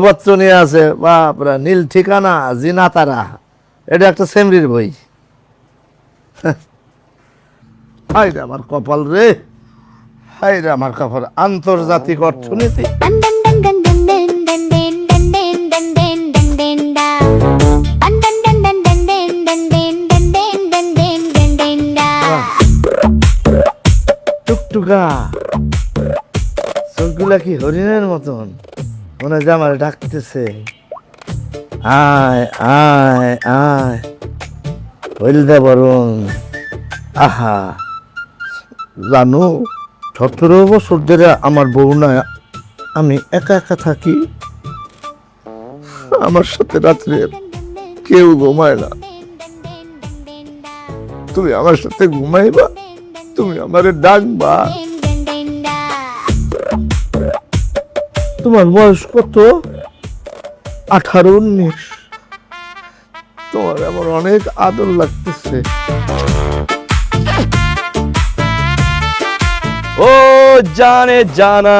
পত্র নিয়ে আছে বাপরা, নীল ঠিকানা জিনা তারা, এটা একটা সেমরির বই। হাই রে আমার কপাল রে, হাই রে আমার কপাল। আন্তর্জাতিক অর্থনীতি, টুকটুকা চোখগুলা কি হরিণের মতন, মনে হয় যে আমার ডাকতেছে, আয় আয় আয় হইলদে বরুণ। আহা জানো, 17 বছর ধরে আমার বউ না, আমি একা একা থাকি, আমার সাথে রাত্রে কেউ ঘুমায় না। তুমি আমার সাথে ঘুমাইবা, তুমি আমারে ডাকবা। তোমার বয়স কত? 18-19। তোমার আমার অনেক আদর লাগতেছে। ও জানে জানা